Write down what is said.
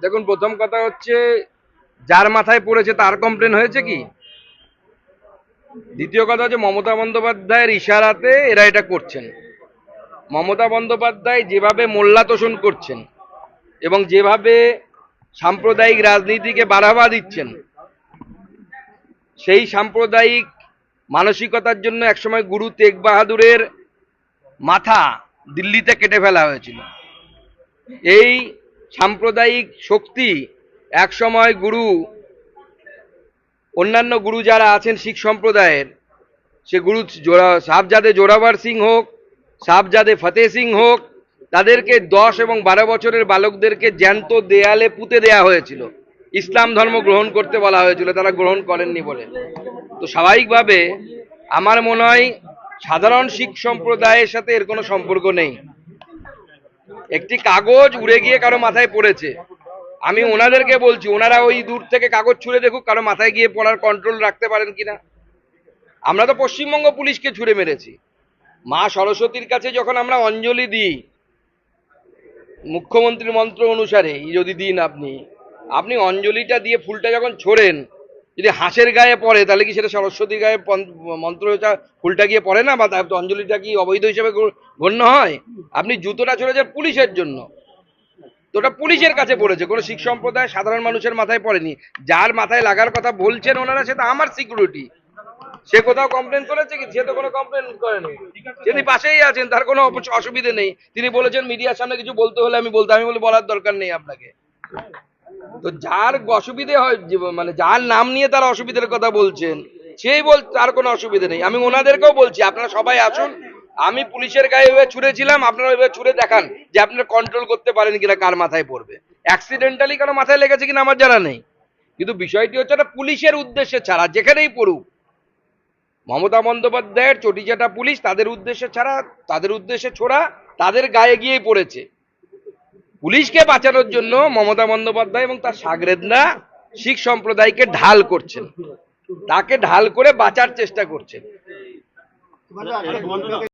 দেখুন, প্রথম কথা হচ্ছে যার মাথায় পড়েছে তার কমপ্লেন হয়েছে কি। দ্বিতীয় কথা হচ্ছে মমতা বন্দ্যোপাধ্যায়ের ইশারাতে এরা এটা করছেন। মমতা বন্দ্যোপাধ্যায় যেভাবে মোল্লা তোষণ করছেন এবং যেভাবে সাম্প্রদায়িক রাজনীতিকে বাড়াবা দিচ্ছেন, সেই সাম্প্রদায়িক মানসিকতার জন্য একসময় গুরু তেগ বাহাদুরের মাথা দিল্লিতে কেটে ফেলা হয়েছিল। এই সাম্প্রদায়িক শক্তি একসময় অন্যান্য গুরু যারা আছেন শিখ সম্প্রদায়ের, সে গুরু সাহবজাদে জোরাবার সিং হোক, সাহবজাদে ফতেহ সিং হোক, তাদেরকে 10 এবং 12 বছরের বালকদেরকে জ্যান্ত দেয়ালে পুঁতে দেয়া হয়েছিল, ইসলাম ধর্ম গ্রহণ করতে বলা হয়েছিল, তারা গ্রহণ করেননি বলে। তো স্বাভাবিকভাবে আমার মনে হয় সাধারণ শিখ সম্প্রদায়ের সাথে এর কোনো সম্পর্ক নেই। একটি কাগজ উড়ে গিয়ে কারো মাথায় পড়েছে, আমি ওনাদেরকে বলছি ওনারা ওই দূর থেকে কাগজ ছুঁড়ে দেখুক কারো মাথায় গিয়ে পড়ার কন্ট্রোল রাখতে পারেন কিনা। আমরা তো পশ্চিমবঙ্গ পুলিশকে ছুঁড়ে মেরেছি। মা সরস্বতীর কাছে যখন আমরা অঞ্জলি দিই, মুখ্যমন্ত্রীর মন্ত্র অনুসারে যদি দিন, আপনি অঞ্জলিটা দিয়ে ফুলটা যখন ছোড়েন, যদি হাঁসের গায়ে পড়ে তাহলে কি সেটা সরস্বতীর গায়ে মন্ত্র ফুলটা গিয়ে পড়ে না, বা অঞ্জলিটা কি অবৈধ হিসেবে গণ্য হয়? আপনি জুতোটা ছড়েছেন পুলিশের জন্য, তো ওটা পুলিশের কাছে পড়েছে, কোনো শিখ সম্প্রদায় সাধারণ মানুষের মাথায় পড়েনি। যার মাথায় লাগার কথা বলছেন ওনারা, সেটা আমার সিকিউরিটি। সে কোথাও কমপ্লেন করেছে কি? সে তো কোনো কমপ্লেন করেনি, তিনি পাশেই আছেন, তার কোনো অসুবিধে নেই। তিনি বলেছেন মিডিয়ার সামনে কিছু বলতে হলে আমি বলে বলার দরকার নেই আপনাকে। তো যার অসুবিধে হয়, মানে যার নাম নিয়ে তারা অসুবিধার কথা বলছেন, সেই তার কোনো অসুবিধে নেই। আমি ওনাদেরকেও বলছি আপনারা সবাই আসুন, আমি পুলিশের গায়ে এভাবে ছুঁড়েছিলাম, আপনারা এভাবে ছুঁড়ে দেখান যে আপনারা কন্ট্রোল করতে পারেন কিনা কার মাথায় পড়বে। অ্যাক্সিডেন্টালি কারো মাথায় লেগেছে কিনা আমার জানা নেই, কিন্তু বিষয়টি হচ্ছে না পুলিশের উদ্দেশ্যে ছাড়া যেখানেই পড়ুক, মমতা বন্দ্যোপাধ্যায়ের চটিচাটা পুলিশ তাদের উদ্দেশ্যে ছাড়া, তাদের উদ্দেশ্যে ছোড়া, তাদের গায়ে গিয়েই পড়েছে। পুলিশকে বাঁচানোর জন্য মমতা বন্দ্যোপাধ্যায় এবং তার সাগরেদরা শিখ সম্প্রদায়কে ঢাল করছেন, তাকে ঢাল করে বাঁচার চেষ্টা করছেন।